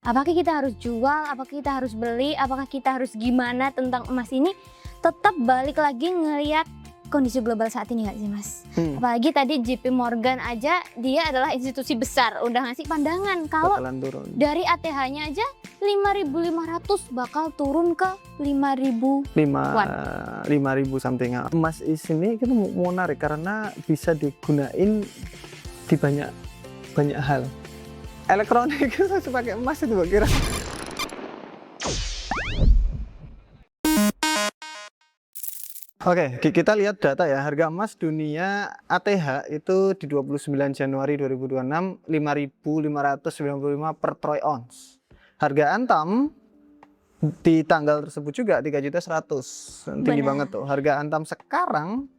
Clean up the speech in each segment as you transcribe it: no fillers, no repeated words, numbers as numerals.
Apakah kita harus jual, apakah kita harus beli, apakah kita harus gimana tentang emas ini, tetap balik lagi ngelihat kondisi global saat ini nggak sih Mas? Apalagi tadi JP Morgan aja, dia adalah institusi besar, udah ngasih pandangan kalau dari ATH-nya aja 5.500 bakal turun ke 5.000 won. 5.000 something. Emas ini kita mau narik karena bisa digunain di banyak hal. Elektronik itu harus pakai emas itu kira. Oke, kita lihat data ya. Harga emas dunia ATH itu di 29 Januari 2026 5.595 per troy ounce. Harga Antam di tanggal tersebut juga 3.100.000. Tinggi banget tuh. Harga Antam sekarang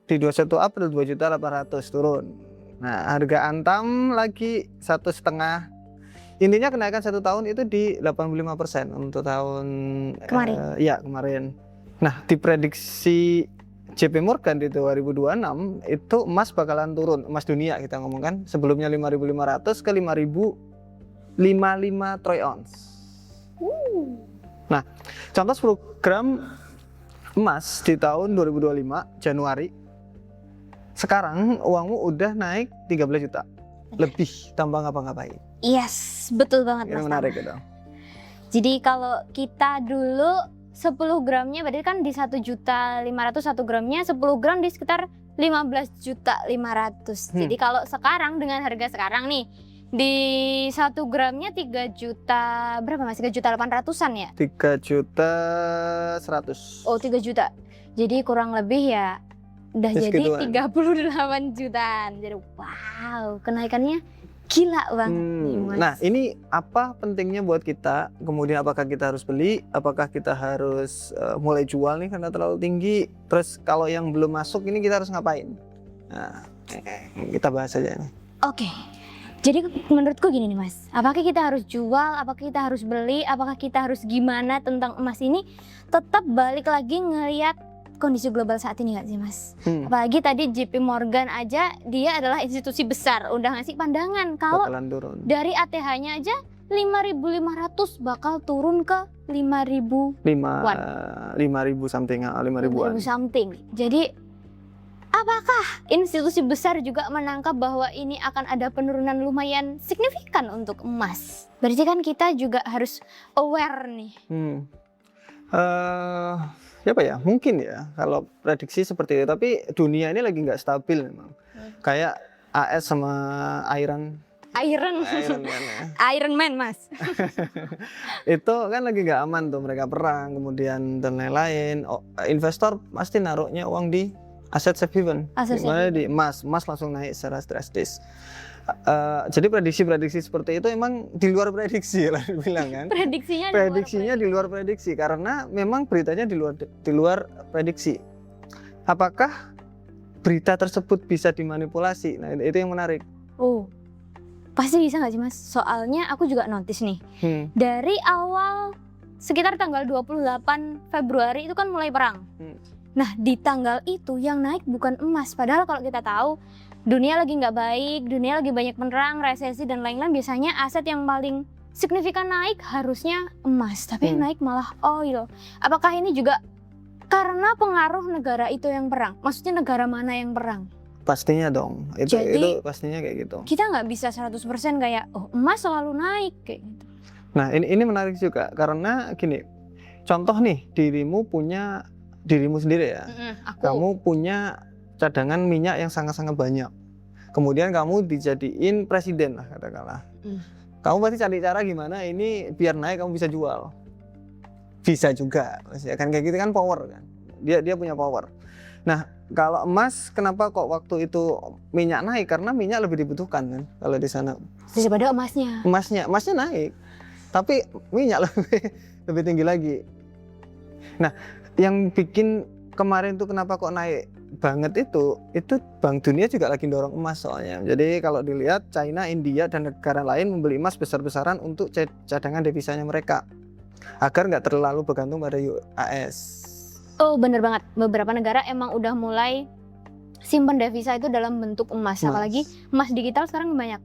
di 21 April 2.800.000 turun. Nah, harga Antam lagi 1,5. Intinya kenaikan 1 tahun itu di 85% untuk tahun kemarin. Kemarin. Nah, diprediksi JP Morgan di 2026 itu emas bakalan turun, emas dunia kita ngomongkan, sebelumnya 5.500 ke 5.055 troy ounce. Nah, contoh 10 gram emas di tahun 2025 Januari, sekarang uangmu udah naik 13 juta lebih tanpa ngapa-ngapain. Yes, betul banget Mas. Menarik gitu. Jadi kalau kita dulu 10 gramnya berarti kan di 1.500.000 1 gramnya, 10 gram di sekitar 15.500.000. Jadi kalau sekarang dengan harga sekarang nih di 1 gramnya 3 juta berapa Mas? 3.800.000-an ya? 3.100.000. Oh, 3 juta. Jadi kurang lebih ya udah jadi 38 jutaan. Jadi wow, kenaikannya gila banget nih Mas. Nah, ini apa pentingnya buat kita? Kemudian apakah kita harus beli? Apakah kita harus mulai jual nih karena terlalu tinggi? Terus kalau yang belum masuk ini kita harus ngapain? Nah, kita bahas aja nih. Oke. Jadi menurutku gini nih Mas, apakah kita harus jual, apakah kita harus beli, apakah kita harus gimana tentang emas ini, tetap balik lagi ngelihat kondisi global saat ini nggak sih Mas? Apalagi tadi JP Morgan aja, dia adalah institusi besar, udah ngasih pandangan kalau dari ATH-nya aja 5.500 bakal turun ke 5.000 won. 5.000 something, 5.000-an. 5.000 something. Jadi apakah institusi besar juga menangkap bahwa ini akan ada penurunan lumayan signifikan untuk emas? Berarti kan kita juga harus aware nih. Siapa ya? Mungkin ya kalau prediksi seperti itu. Tapi dunia ini lagi nggak stabil memang. Kayak AS sama Iron Man Mas. Itu kan lagi nggak aman tuh, mereka perang kemudian dan lain-lain. Investor pasti naruhnya uang di aset safe haven. Dimana di emas langsung naik secara drastis. Jadi prediksi seperti itu emang di luar prediksi lah bilang kan. Prediksinya di luar prediksi karena memang beritanya di luar prediksi. Apakah berita tersebut bisa dimanipulasi? Nah, itu yang menarik. Oh. Pasti bisa nggak sih Mas? Soalnya aku juga notice nih. Dari awal sekitar tanggal 28 Februari itu kan mulai perang. Nah, di tanggal itu yang naik bukan emas. Padahal kalau kita tahu dunia lagi nggak baik, dunia lagi banyak perang, resesi dan lain-lain, biasanya aset yang paling signifikan naik harusnya emas, tapi yang naik malah oil. Apakah ini juga karena pengaruh negara itu yang perang? Maksudnya negara mana yang perang? Pastinya dong, itu pastinya kayak gitu. Kita nggak bisa 100% kayak, oh emas selalu naik kayak gitu. Nah ini menarik juga, karena gini, contoh nih, dirimu sendiri ya, kamu punya cadangan minyak yang sangat-sangat banyak. Kemudian kamu dijadiin presiden lah katakanlah. Kamu pasti cari cara gimana ini biar naik kamu bisa jual. Bisa juga, kan kayak gitu kan power kan. Dia punya power. Nah, kalau emas kenapa kok waktu itu minyak naik? Karena minyak lebih dibutuhkan kan kalau di sana. Daripada emasnya. Emasnya naik. Tapi minyak lebih tinggi lagi. Nah, yang bikin kemarin tuh kenapa kok naik banget itu Bank Dunia juga lagi dorong emas soalnya. Jadi kalau dilihat China, India dan negara lain membeli emas besar-besaran untuk cadangan devisanya mereka agar nggak terlalu bergantung pada US. Oh bener banget, beberapa negara emang udah mulai simpan devisa itu dalam bentuk emas. Apalagi emas digital sekarang banyak.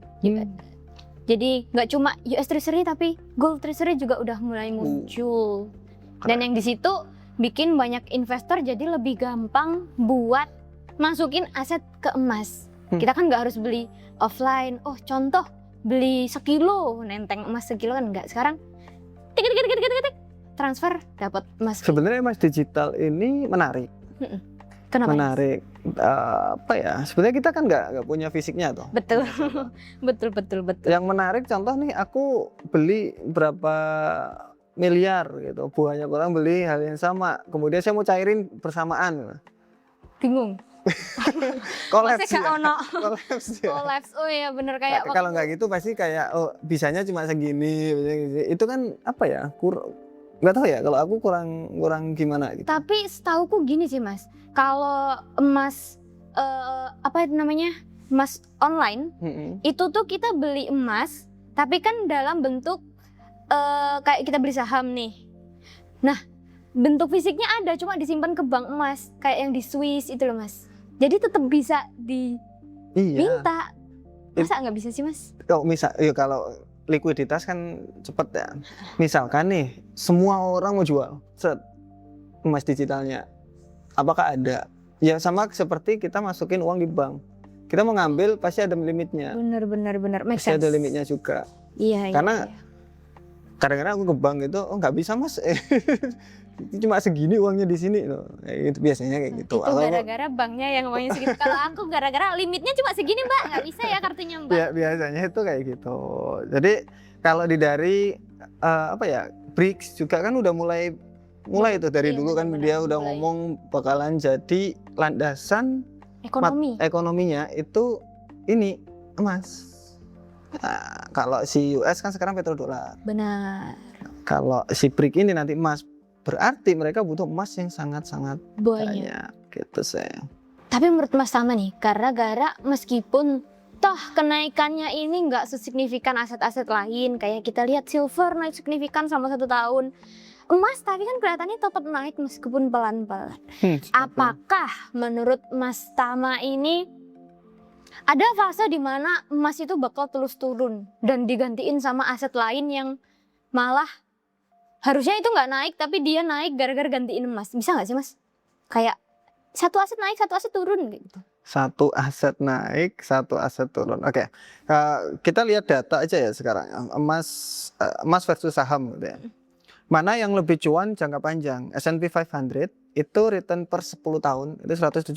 Jadi nggak cuma US Treasury tapi Gold Treasury juga udah mulai muncul. Dan yang di situ bikin banyak investor jadi lebih gampang buat masukin aset ke emas. Kita kan nggak harus beli offline. Oh contoh beli sekilo, nenteng emas sekilo kan nggak. Sekarang tik transfer dapat emas. Sebenarnya emas digital ini menarik. Kenapa? Menarik. Apa ya? Sebenarnya kita kan nggak punya fisiknya tuh. Betul. betul. Yang menarik contoh nih, aku beli berapa miliar gitu, banyak orang beli hal yang sama. Kemudian saya mau cairin bersamaan. Bingung. Kolaps ya. Kolaps. Oh iya bener kayak. Kalau nggak gitu pasti kayak bisanya cuma segini. Itu kan apa ya? Nggak tahu ya. Kalau aku kurang gimana gitu. Tapi setauku gini sih Mas. Kalau emas apa itu namanya? Emas online itu tuh kita beli emas, tapi kan dalam bentuk kayak kita beli saham nih. Nah, bentuk fisiknya ada, cuma disimpan ke bank emas, kayak yang di Swiss itu loh Mas. Jadi tetap bisa diminta. Masa nggak bisa sih Mas? Kalau likuiditas kan cepet ya. Misalkan nih, semua orang mau jual emas digitalnya, apakah ada? Ya sama seperti kita masukin uang di bank. Kita mau ngambil pasti ada limitnya. Bener. Pasti ada limitnya juga. Iya. Karena kadang-kadang aku ke bank itu, nggak bisa Mas. Cuma segini uangnya di sini loh. Itu biasanya kayak gitu. Itu gara-gara banknya yang uangnya segitu. Kalau aku gara-gara limitnya cuma segini Mbak, nggak bisa ya kartunya Mbak. Ya, biasanya itu kayak gitu. Jadi kalau dari BRICS juga kan udah mulai itu dari dulu kan dia udah ngomong bakalan jadi landasan ekonominya itu ini emas. Nah, kalau si US kan sekarang petrodolar. Benar. Kalau si BRICS ini nanti emas, berarti mereka butuh emas yang sangat-sangat banyak gitu saya. Tapi menurut Mas sama nih, gara-gara meskipun toh kenaikannya ini nggak sesignifikan aset-aset lain, kayak kita lihat silver naik signifikan selama 1 tahun. Emas tapi kan kelihatannya tetap naik meskipun pelan-pelan. Apakah menurut Mas Tama ini ada fase di mana emas itu bakal terus turun dan digantiin sama aset lain yang malah harusnya itu nggak naik tapi dia naik gara-gara gantiin emas? Bisa nggak sih Mas? Kayak satu aset naik, satu aset turun gitu. Satu aset naik, satu aset turun. Oke. Kita lihat data aja ya sekarang. Emas versus saham gitu ya. Mana yang lebih cuan jangka panjang? S&P 500 itu return per 10 tahun itu 174%.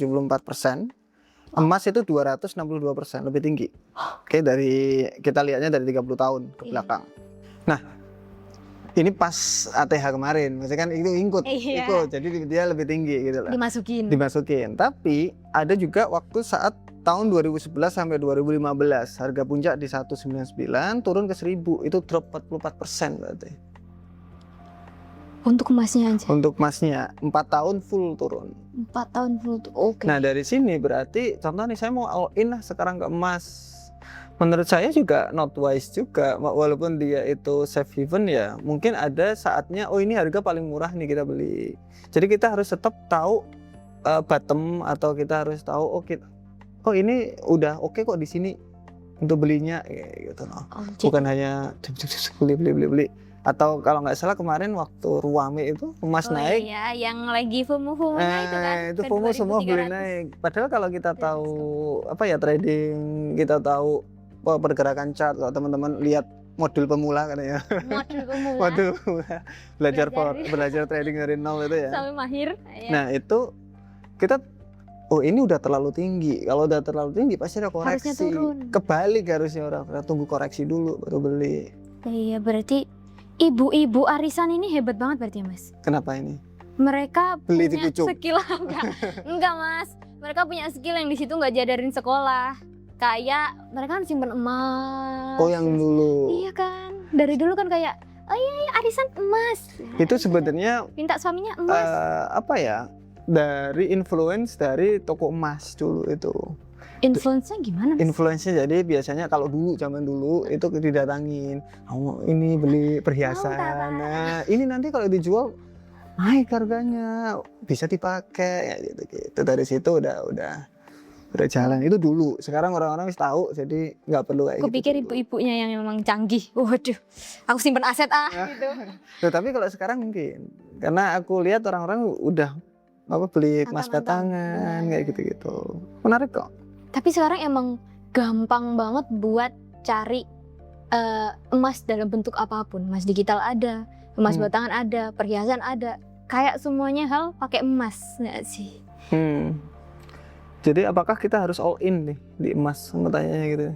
Emas itu 262%, lebih tinggi. Oke, kita lihatnya dari 30 tahun ke belakang. Nah, ini pas ATH kemarin, maksudnya kan itu ikut, jadi dia lebih tinggi gitu lah. Dimasukin. Tapi ada juga waktu saat tahun 2011 sampai 2015, harga puncak di 199 turun ke 1000, itu drop 44% berarti. Untuk emasnya aja? Untuk emasnya, 4 tahun full turun. 4 tahun full turun, oke. Nah dari sini berarti, contoh nih saya mau all in lah sekarang ke emas. Menurut saya juga not wise juga, walaupun dia itu safe haven ya, mungkin ada saatnya, oh ini harga paling murah nih kita beli. Jadi kita harus tetap tahu bottom, atau kita harus tahu, oh ini udah oke kok di sini untuk belinya, gitu loh. Bukan hanya beli. Atau kalau nggak salah kemarin waktu Ruame itu emas naik. Iya, yang lagi FOMO itu kan. Itu FOMO semua beli naik. Padahal kalau kita tahu trading, kita tahu pergerakan chart, kalau teman-teman lihat modul pemula kan ya. Modul pemula. Belajar trading dari nol itu ya. Sampai mahir. Ya. Nah, itu kita ini udah terlalu tinggi. Kalau udah terlalu tinggi pasti ada koreksi. Harusnya turun. Kebalik harusnya orang tunggu koreksi dulu baru beli. Iya, berarti ibu-ibu arisan ini hebat banget berarti ya Mas? Kenapa ini? Mereka beli punya skill enggak Mas? Mereka punya skill yang di situ nggak diajarin sekolah. Kayak mereka kan simpen emas. Oh yang dulu. Iya kan, dari dulu kan kayak, oh iya arisan emas. Itu sebenarnya minta suaminya emas. Dari influence dari toko emas dulu itu. Influence-nya gimana Mas? Influence-nya jadi biasanya kalau zaman dulu itu didatangin, ini beli perhiasan. Nah, ini nanti kalau dijual naik harganya, bisa dipakai ya gitu. Dari situ udah udah jalan. Itu dulu. Sekarang orang-orang wis tahu, jadi nggak perlu kayak Aku gitu. pikir ibu-ibunya yang memang canggih. Waduh, aku simpen aset gitu. Loh, tapi kalau sekarang mungkin, karena aku lihat orang-orang udah beli emas batangan kayak gitu-gitu. Menarik kok. Tapi sekarang emang gampang banget buat cari emas dalam bentuk apapun. Emas digital ada, emas batangan ada, perhiasan ada. Kayak semuanya hal pakai emas, nggak sih? Jadi apakah kita harus all in nih di emas? Mau tanya gitu.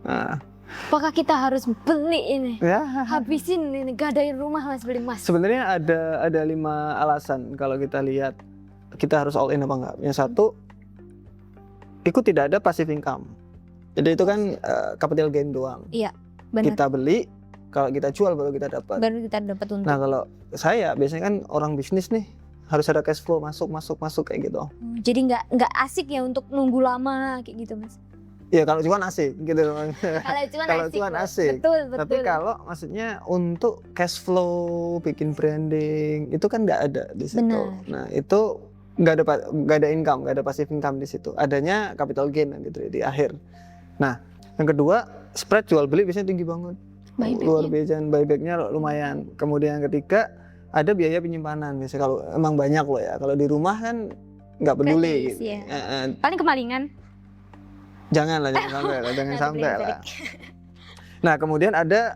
Nah. Apakah kita harus beli ini? Ya. Habisin ini, gadain rumah Mas beli emas. Sebenarnya ada 5 alasan kalau kita lihat kita harus all in apa enggak. Yang satu, itu tidak ada passive income. Jadi itu kan capital gain doang. Iya, benar. Kita beli, kalau kita jual baru kita dapat. Baru kita dapat untung. Nah kalau saya biasanya kan orang bisnis nih harus ada cash flow masuk kayak gitu. Jadi nggak asik ya untuk nunggu lama kayak gitu Mas. Ya kalau cuan asik gitu. Kalau cuan asik. Betul. Tapi kalau maksudnya untuk cash flow, bikin branding itu kan nggak ada di situ. Benar. Nah itu nggak ada income, nggak ada passive income di situ. Adanya capital gain gitu di akhir. Nah yang kedua, spread jual beli biasanya tinggi banget. Luar biasa, buybacknya lumayan. Kemudian yang ketiga ada biaya penyimpanan. Biasanya kalau emang banyak loh ya. Kalau di rumah kan nggak peduli. Gitu. Ya. Paling kemalingan. Jangan sampai lah. Nah kemudian ada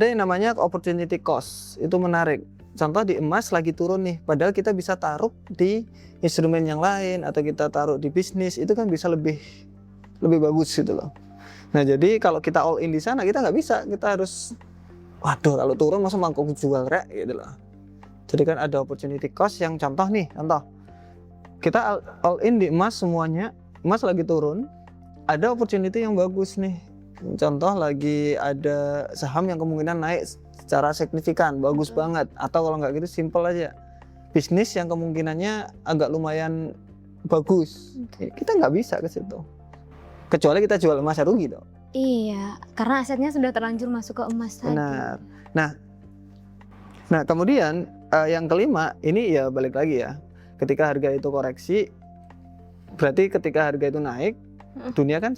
yang namanya opportunity cost, itu menarik. Contoh di emas lagi turun nih, padahal kita bisa taruh di instrumen yang lain atau kita taruh di bisnis, itu kan bisa lebih bagus gitu loh. Nah jadi kalau kita all in di sana kita nggak bisa, kita harus waduh kalau turun masa mangkok jual rek gitu loh. Jadi kan ada opportunity cost yang contoh kita all in di emas semuanya, emas lagi turun, ada opportunity yang bagus nih. Contoh lagi ada saham yang kemungkinan naik secara signifikan, bagus banget. Atau kalau nggak gitu simple aja, bisnis yang kemungkinannya agak lumayan bagus. Kita nggak bisa ke situ. Kecuali kita jual emas rugi dong. Iya, karena asetnya sudah terlanjur masuk ke emas tadi. Benar. Nah kemudian yang kelima, ini ya balik lagi ya. Ketika harga itu koreksi, berarti ketika harga itu naik, dunia kan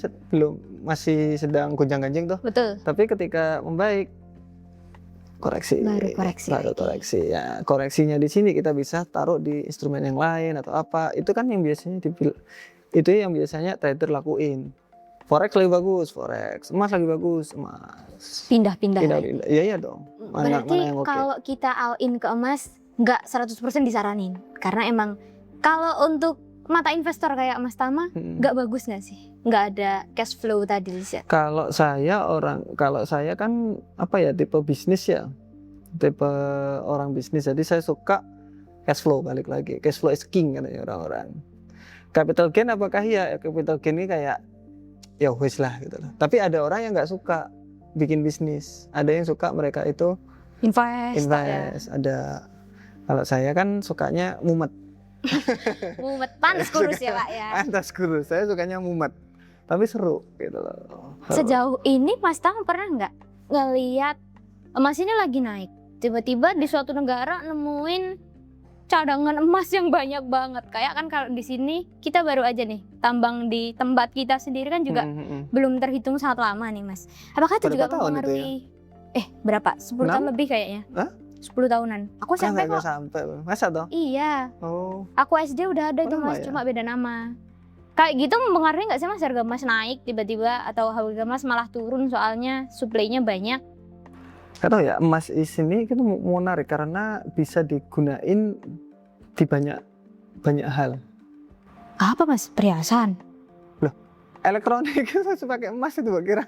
masih sedang gonjang-ganjing tuh. Betul. Tapi ketika membaik, baru koreksi. Ya, koreksinya di sini kita bisa taruh di instrumen yang lain atau apa. Itu kan yang biasanya trader lakuin. Forex lebih bagus, emas lagi bagus, emas. Pindah-pindah. Iya dong. Berarti kalau kita all in ke emas nggak 100% disaranin, karena emang kalau untuk mata investor kayak Mas Tama nggak bagus nggak sih, nggak ada cash flow tadi. Kalau saya kan tipe bisnis ya, tipe orang bisnis, jadi saya suka cash flow. Balik lagi, cash flow is king katanya orang-orang. Capital gain apakah ya? Capital gain ini kayak ya wis lah gitu loh. Tapi ada orang yang nggak suka bikin bisnis, ada yang suka mereka itu invest. Ada. Kalau saya kan sukanya mumet. Mumet panas kurus ya Pak ya. Panas kurus, saya sukanya mumet. Tapi seru gitu loh. Sejauh ini Mas Tama pernah nggak ngelihat emas ini lagi naik, tiba-tiba di suatu negara nemuin cadangan emas yang banyak banget? Kayak kan kalau di sini kita baru aja nih tambang di tempat kita sendiri kan juga belum terhitung sangat lama nih Mas. Apakah itu juga mempengaruhi? Berapa? 10 tahun lebih kayaknya. 10 tahunan. Aku sampai kok. Masa toh? Iya. Aku SD udah ada itu Mas, cuma beda nama. Kayak gitu mempengaruhi nggak sih Mas harga emas naik tiba-tiba atau harga emas malah turun soalnya suplainya banyak? Gak tahu ya, emas di sini itu menarik karena bisa digunain di banyak hal. Apa Mas? Perhiasan? Loh, elektronik itu pakai emas itu kira.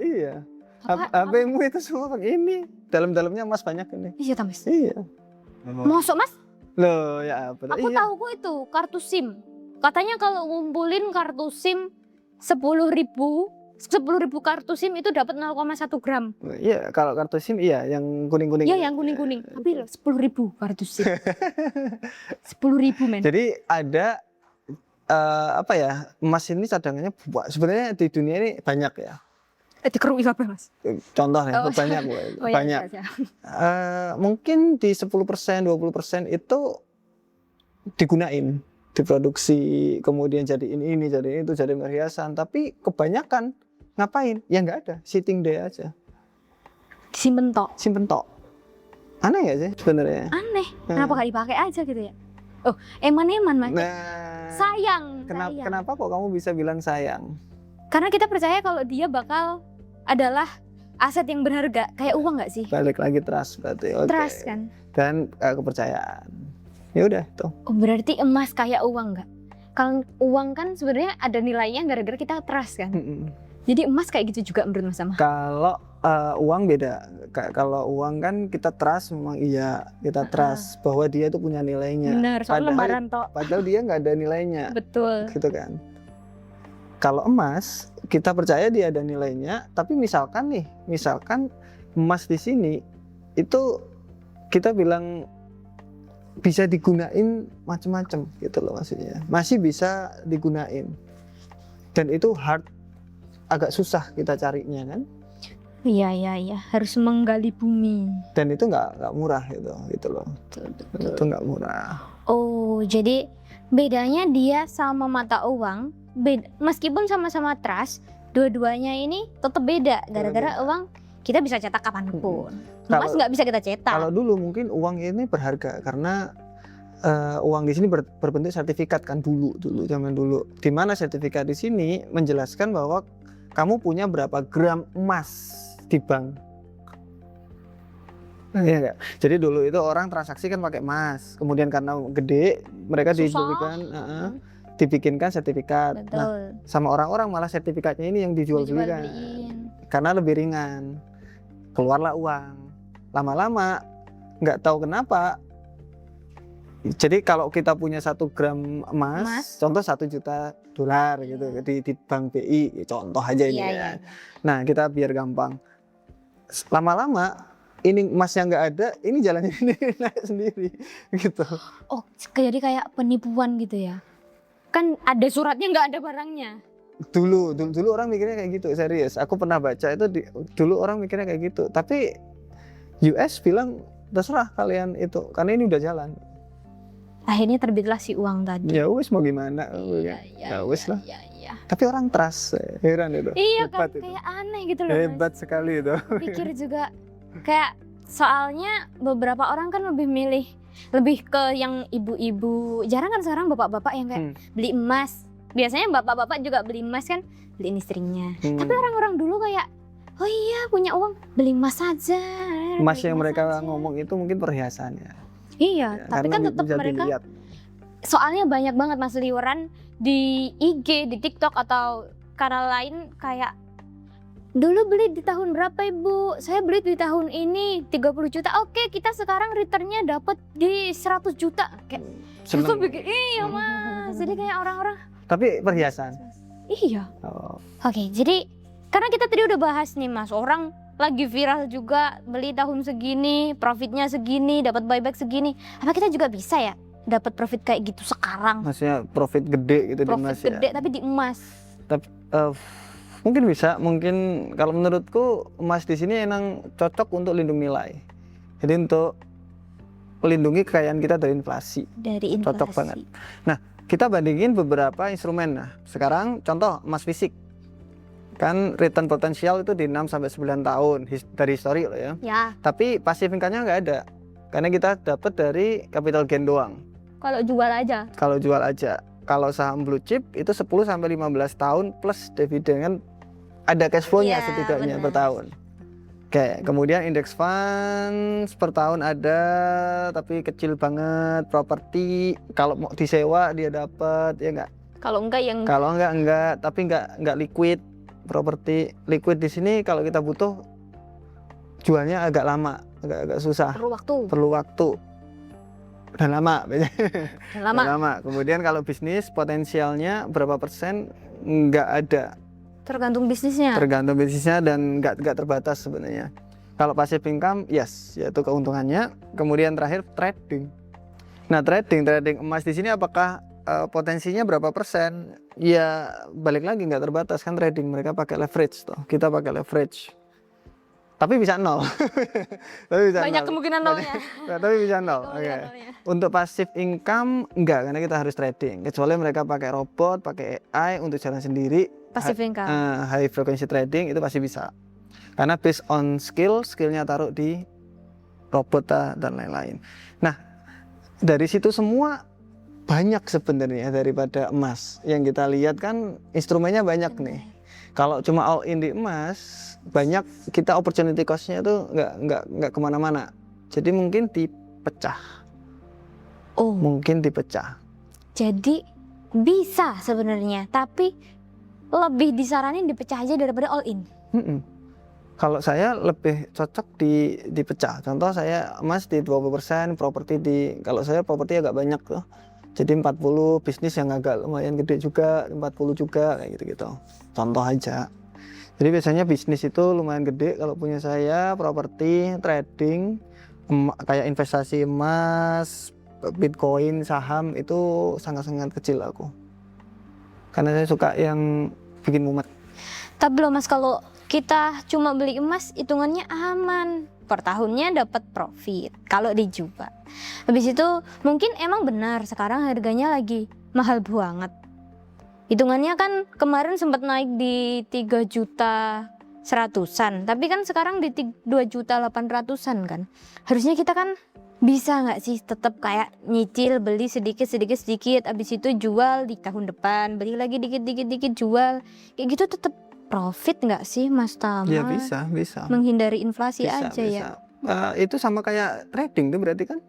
Iya. HP-mu itu semua pakai ini. Dalam-dalamnya emas banyak ini. Iya, Mas. Iya. Masuk Mas? Loh, ya apa? Aku tahu kok itu kartu SIM. Katanya kalau ngumpulin kartu SIM 10.000 kartu SIM itu dapat 0,1 gram. Iya, kalau kartu SIM iya yang kuning-kuning. Iya, yang kuning-kuning. Tapi 10.000 kartu SIM. 10.000 men. Jadi ada emas ini cadangannya sebenarnya di dunia ini banyak ya. Dikerui apa Mas? Contohnya banyak. Banyak. Ya. Mungkin di 10%, 20% itu digunain. diproduksi, kemudian jadi ini, jadi itu, jadi perhiasan. Tapi kebanyakan ngapain? Ya nggak ada, sitting day aja. Simpen tok. Simpen tok. Aneh ya sih sebenarnya. Aneh. Kenapa gak dipakai aja gitu ya? Oh, eman-eman Mas. Nah, Sayang. Kenapa kok kamu bisa bilang sayang? Karena kita percaya kalau dia bakal adalah aset yang berharga, kayak uang nggak sih? Balik lagi trust berarti. Okay. Trust kan. Dan kepercayaan. Ya udah tuh. Oh, berarti emas kayak uang nggak? Kalau uang kan sebenarnya ada nilainya gara-gara kita trust kan. Jadi emas kayak gitu juga menurut Mas Sama. Kalau uang beda. Kalau uang kan kita trust, memang iya kita trust bahwa dia itu punya nilainya. Benar, soal lembaran tok. Padahal dia nggak ada nilainya. Betul. Gitu kan. Kalau emas kita percaya dia ada nilainya, tapi misalkan emas di sini itu kita bilang bisa digunain macam-macam gitu loh maksudnya. Masih bisa digunain. Dan itu agak susah kita carinya kan. Iya, harus menggali bumi. Dan itu nggak murah gitu loh. Betul. Itu nggak murah. Oh, jadi bedanya dia sama mata uang, meskipun sama-sama trust, dua-duanya ini tetap beda. Gara-gara uang kita bisa cetak kapanpun. Emas nggak bisa kita cetak. Kalau dulu mungkin uang ini berharga karena uang di sini berbentuk sertifikat kan dulu zaman dulu. Di mana sertifikat di sini menjelaskan bahwa kamu punya berapa gram emas di bank. Iya enggak? Jadi dulu itu orang transaksi kan pakai emas. Kemudian karena gede, mereka dibikinkan sertifikat. Betul. Nah, sama orang-orang malah sertifikatnya ini yang dijual-belikan. Karena lebih ringan. Keluarlah uang. Lama-lama nggak tahu kenapa. Jadi kalau kita punya 1 gram emas, contoh 1 juta dolar gitu di bank BI, contoh aja ini ya. Nah kita biar gampang. Lama-lama ini emasnya nggak ada, ini jalannya ini naik sendiri gitu. Oh, jadi kayak penipuan gitu ya? Kan ada suratnya nggak ada barangnya. Dulu orang mikirnya kayak gitu, serius. Aku pernah baca itu dulu orang mikirnya kayak gitu. Tapi US bilang terserah kalian itu, karena ini udah jalan. Akhirnya terbitlah si uang tadi. Ya wes mau gimana? Ya wes lah. Tapi orang trust, heran itu. Iya kan, kayak aneh gitu loh. Hebat sekali itu. Pikir juga kayak soalnya beberapa orang kan lebih ke yang ibu-ibu. Jarang kan sekarang bapak-bapak yang kayak beli emas. Biasanya bapak-bapak juga beli emas kan, beliin istrinya. Tapi orang-orang dulu kayak, oh iya punya uang, beli emas saja. Emas yang mereka ngomong itu mungkin perhiasannya. Iya, tapi kan tetap mereka dilihat. Soalnya banyak banget Mas liweran di IG, di TikTok atau kanal lain kayak dulu beli di tahun berapa Ibu? Saya beli di tahun ini 30 juta. Oke, kita sekarang returnnya dapat di 100 juta. Kayak itu bikin iya Mas. Jadi kayak orang-orang tapi perhiasan. Iya. Oke, jadi karena kita tadi udah bahas nih Mas, orang lagi viral juga beli tahun segini, profitnya segini, dapat buyback segini. Apa kita juga bisa ya dapat profit kayak gitu sekarang? Maksudnya profit gede gitu di emas ya? Profit gede tapi di emas. Tapi mungkin bisa, mungkin kalau menurutku emas di sini emang cocok untuk lindung nilai. Jadi untuk melindungi kekayaan kita dari inflasi. Dari inflasi. Cocok banget. Nah, kita bandingin beberapa instrumen. Nah, sekarang contoh emas fisik. Kan return potensial itu di 6 sampai 9 tahun dari histori loh ya. Ya. Tapi passive income-nya nggak ada. Karena kita dapat dari capital gain doang. Kalau jual aja. Kalau jual aja. Kalau saham blue chip itu 10 sampai 15 tahun plus dividen kan ada cash flow-nya setidaknya per tahun. Oke, kemudian index fund per tahun ada tapi kecil banget, properti kalau mau disewa dia dapat ya enggak. Kalau enggak yang enggak, tapi enggak liquid. Properti liquid di sini kalau kita butuh jualnya agak lama, agak susah. Perlu waktu. Dan lama. Kemudian kalau bisnis potensialnya berapa persen nggak ada. Tergantung bisnisnya Dan nggak terbatas sebenarnya. Kalau passive income, yes, yaitu keuntungannya. Kemudian terakhir trading. Nah trading emas di sini apakah potensinya berapa persen? Ya balik lagi nggak terbatas kan trading, mereka pakai leverage toh. Kita pakai leverage. Tapi bisa nol. Tapi bisa Banyak nol. kemungkinan nolnya. Tapi bisa nol. Oke. Untuk passive income enggak, karena kita harus trading. Kecuali mereka pakai robot, pakai AI untuk jalan sendiri. Passive income. High frequency trading itu pasti bisa. Karena based on skillnya taruh di robot dan lain-lain. Nah, dari situ semua banyak sebenarnya daripada emas. Yang kita lihat kan instrumennya banyak nih. Kalau cuma all in di emas, banyak kita opportunity cost-nya tuh nggak kemana-mana. Jadi mungkin dipecah. Oh. Mungkin dipecah. Jadi bisa sebenarnya, tapi lebih disaranin dipecah aja daripada all in. Kalau saya lebih cocok dipecah. Contoh saya emas di 20%, properti kalau saya properti agak banyak tuh. Jadi 40, bisnis yang agak lumayan gede juga, 40 juga kayak gitu-gitu. Contoh aja. Jadi biasanya bisnis itu lumayan gede kalau punya saya, properti, trading, kayak investasi emas, Bitcoin, saham itu sangat-sangat kecil aku. Karena saya suka yang bikin mumet. Tapi loh Mas, kalau kita cuma beli emas hitungannya aman, per tahunnya dapat profit kalau dijual. Habis itu mungkin emang benar sekarang harganya lagi mahal banget. Hitungannya kan kemarin sempat naik di 3 juta 100-an, tapi kan sekarang di 2 juta 800-an kan. Harusnya kita kan bisa nggak sih tetap kayak nyicil, beli sedikit, habis itu jual di tahun depan, beli lagi dikit jual, kayak gitu tetap profit nggak sih Mas Tama? Ya bisa. Menghindari inflasi bisa, aja bisa. Ya. Itu sama kayak trading tuh berarti kan?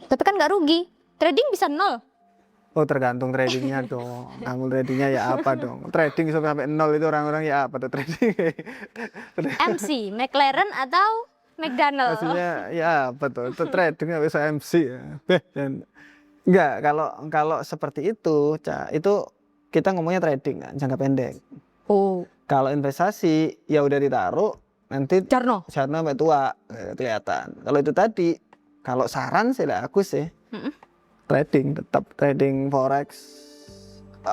Tapi kan nggak rugi, trading bisa nol. Oh tergantung tradingnya dong. Kamu tradingnya ya apa dong? Trading sampai nol itu orang-orang ya apa tuh trading? MC, McLaren atau McDonald? Maksudnya ya apa tuh? Itu trading bisa MC ya. Dan enggak, kalau seperti itu, itu kita ngomongnya trading kan, jangka pendek. Oh. Kalau investasi ya udah ditaruh nanti Jarno sampai tua kelihatan. Kalau itu tadi, kalau saran sih lah aku sih trading, tetap trading forex,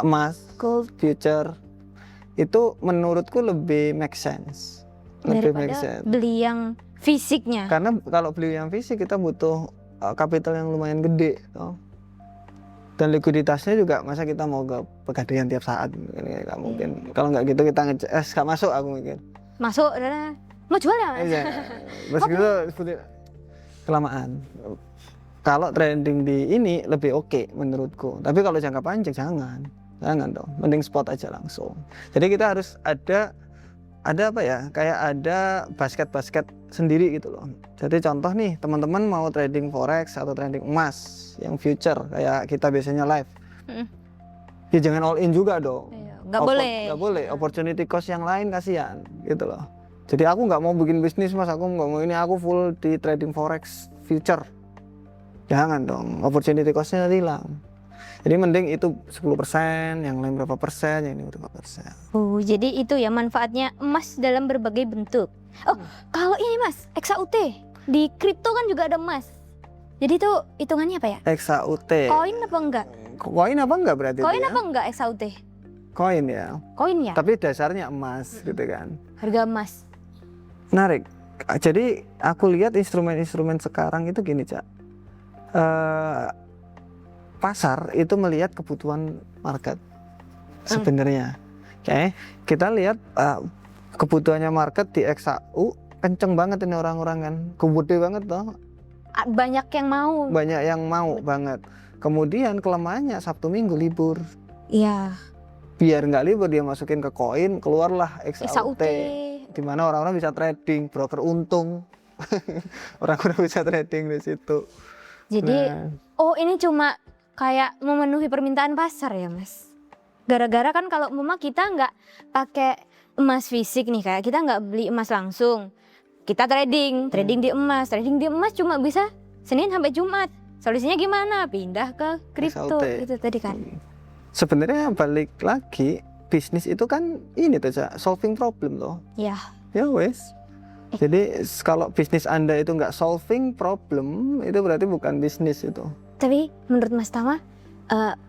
emas, gold, future itu menurutku lebih make sense. Daripada beli yang fisiknya. Karena kalau beli yang fisik kita butuh kapital yang lumayan gede, toh. Dan likuiditasnya juga, masa kita mau ke pegadaian tiap saat, nggak mungkin. Kalau nggak gitu kita nggak masuk, aku mikir. Masuk, mau jual ya Mas? Iya, terus gitu kelamaan. Kalau trading di ini lebih oke menurutku. Tapi kalau jangka panjang jangan dong. Mending spot aja langsung. Jadi kita harus ada apa ya? Kayak ada basket sendiri gitu loh. Jadi contoh nih, teman-teman mau trading forex atau trading emas yang future kayak kita biasanya live. Ya jangan all in juga dong. Nggak boleh. Nggak boleh. Opportunity cost yang lain kasihan gitu loh. Jadi aku nggak mau bikin bisnis Mas, aku nggak mau ini, aku full di trading forex future. Jangan dong, opportunity cost-nya hilang. Jadi mending itu 10%, yang lain berapa persen, yang ini berapa persen. Oh, jadi itu ya manfaatnya emas dalam berbagai bentuk. Oh, kalau ini Mas, XAUT di kripto kan juga ada emas. Jadi itu hitungannya apa ya? XAUT. Koin apa enggak? Koin apa enggak berarti? Koin apa enggak XAUT? Koin ya. Koin ya. Tapi dasarnya emas gitu kan. Harga emas. Menarik. Jadi aku lihat instrumen-instrumen sekarang itu gini, Cak. Pasar itu melihat kebutuhan market sebenarnya. Oke, kita lihat kebutuhannya market di XAU kenceng banget ini orang-orang kan, gede banget toh. Banyak yang mau. Banyak yang mau banget. Kemudian kelemahannya Sabtu Minggu libur. Iya. Biar nggak libur dia masukin ke koin, keluarlah XAUT. Di mana orang-orang bisa trading, broker untung. Orang-orang bisa trading di situ. Jadi, ini cuma kayak memenuhi permintaan pasar ya Mas. Gara-gara kan kalau kita nggak pakai emas fisik nih, kayak kita nggak beli emas langsung. Kita trading di emas. Trading di emas cuma bisa Senin sampai Jumat. Solusinya gimana? Pindah ke kripto itu tadi kan. Sebenarnya balik lagi, bisnis itu kan ini tuh, solving problem loh. Ya. Ya wes. Jadi kalau bisnis Anda itu nggak solving problem, itu berarti bukan bisnis itu. Tapi menurut Mas Tama,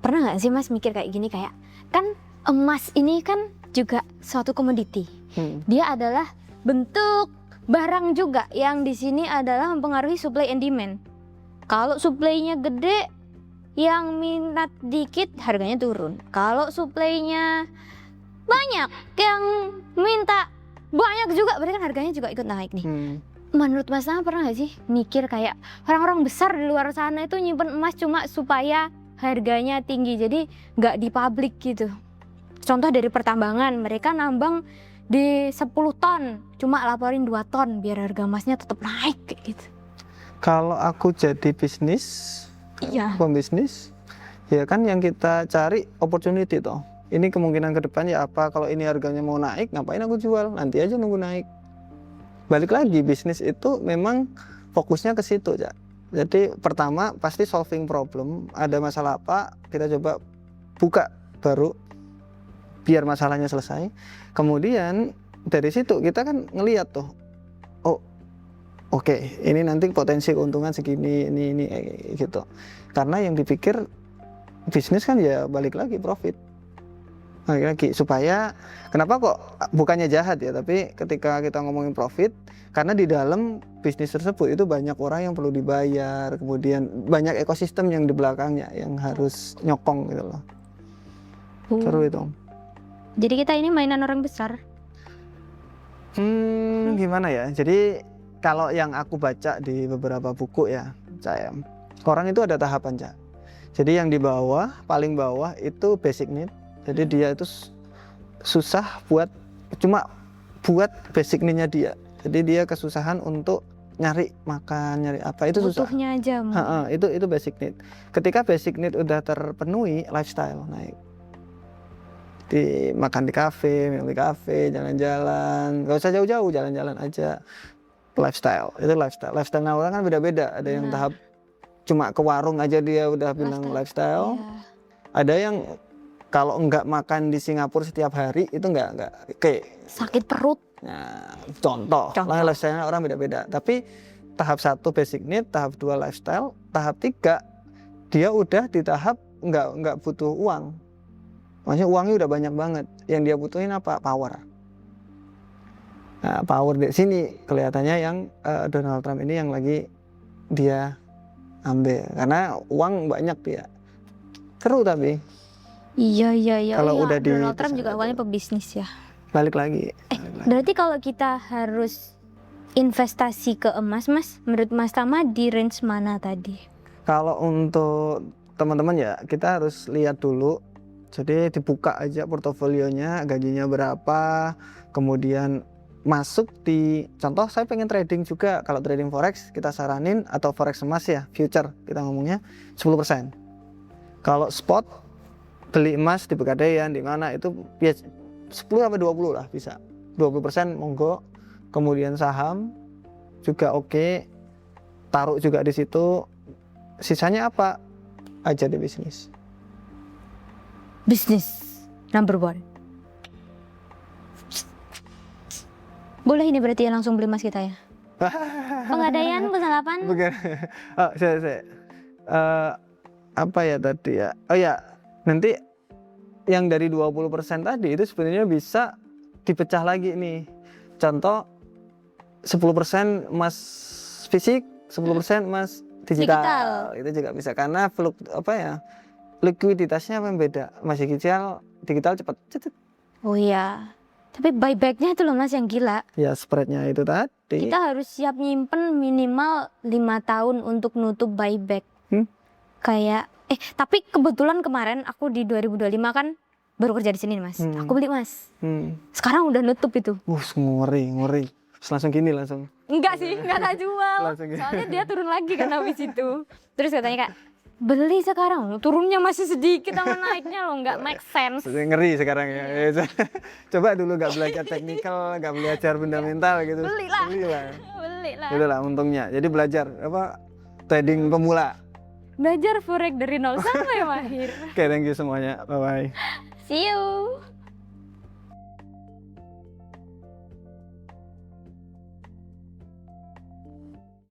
pernah nggak sih Mas mikir kayak gini, kayak kan emas ini kan juga suatu komoditi. Dia adalah bentuk barang juga yang di sini adalah mempengaruhi supply and demand. Kalau supply-nya gede, yang minat dikit harganya turun. Kalau supply-nya banyak, yang minta banyak juga, berarti kan harganya juga ikut naik nih. Menurut Mas Tama pernah gak sih mikir kayak orang-orang besar di luar sana itu nyimpen emas cuma supaya harganya tinggi, jadi nggak di publik gitu. Contoh dari pertambangan, mereka nambang di 10 ton, cuma laporin 2 ton biar harga emasnya tetap naik kayak gitu. Kalau aku jadi pembisnis, ya kan yang kita cari opportunity toh. Ini kemungkinan ke depan ya apa, kalau ini harganya mau naik, ngapain aku jual, nanti aja nunggu naik. Balik lagi, bisnis itu memang fokusnya ke situ ya. Jadi pertama pasti solving problem, ada masalah apa kita coba buka baru biar masalahnya selesai. Kemudian dari situ kita kan ngelihat tuh, oh oke, ini nanti potensi keuntungan segini, ini gitu. Karena yang dipikir bisnis kan ya balik lagi profit. Lagi supaya kenapa kok bukannya jahat ya, tapi ketika kita ngomongin profit, karena di dalam bisnis tersebut itu banyak orang yang perlu dibayar, kemudian banyak ekosistem yang di belakangnya yang harus nyokong gitu loh. Seru itu. Jadi kita ini mainan orang besar. Gimana ya? Jadi kalau yang aku baca di beberapa buku ya, saya orang itu ada tahapan ya. Jadi yang di bawah, paling bawah itu basic need. Jadi dia itu susah cuma buat basic need-nya dia. Jadi dia kesusahan untuk nyari makan, nyari apa itu susah. Butuhnya aja. Itu basic need. Ketika basic need udah terpenuhi, lifestyle naik. Makan di kafe, minum di kafe, jalan-jalan, gak usah jauh-jauh, jalan-jalan aja. Lifestyle, itu lifestyle. Lifestyle nah orang kan beda-beda. Ada yang tahap cuma ke warung aja dia udah bilang lifestyle. Iya. Ada yang kalau enggak makan di Singapura setiap hari itu enggak kayak sakit perut. Nah, contoh. Lifestyle orang beda-beda. Tapi tahap 1 basic need, tahap 2 lifestyle, tahap 3 dia udah di tahap enggak butuh uang. Maksudnya uangnya udah banyak banget. Yang dia butuhin apa? Power. Nah, power di sini kelihatannya yang Donald Trump ini yang lagi dia ambil karena uang banyak dia. Seru tapi. Iya. Kalau udah Donald Trump juga awalnya pebisnis ya. Balik lagi. Berarti kalau kita harus investasi ke emas, Mas, menurut Mas Tama di range mana tadi? Kalau untuk teman-teman ya, kita harus lihat dulu. Jadi dibuka aja portofolionya, gajinya berapa, kemudian masuk di contoh saya pengen trading juga. Kalau trading forex kita saranin atau forex emas ya, future kita ngomongnya 10%. Kalau spot beli emas di Pegadaian di mana itu 10 sampai 20 lah bisa. 20% monggo. Kemudian saham juga oke. Taruh juga di situ. Sisanya apa? Aja di bisnis. Bisnis number 1. Boleh ini berarti ya langsung beli emas kita ya. Pegadaian Pusalapan. Bukan. Oh, saya. Apa ya tadi ya? Oh ya, nanti yang dari 20% tadi itu sebenarnya bisa dipecah lagi nih. Contoh 10% emas fisik, 10% emas digital. Itu juga bisa karena likuiditasnya apa yang beda. Emas digital cepat. Oh iya. Tapi buybacknya itu loh Mas yang gila. Ya spreadnya itu tadi. Kita harus siap nyimpen minimal 5 tahun untuk nutup buyback. Kayak tapi kebetulan kemarin aku di 2025 kan baru kerja di sini Mas. Aku beli Mas. Sekarang udah nutup itu. Ngeri. Terus langsung gini langsung. Enggak sih, enggak tak jual. Soalnya dia turun lagi kan habis itu. Terus katanya Kak, beli sekarang, turunnya masih sedikit sama naiknya loh, nggak make sense. Ngeri sekarang ya. Coba dulu nggak belajar teknikal, nggak belajar fundamental gitu. Belilah. Itulah untungnya. Jadi belajar trading pemula. Belajar forex dari nol sampai mahir. Oke, thank you semuanya. Bye bye. See you.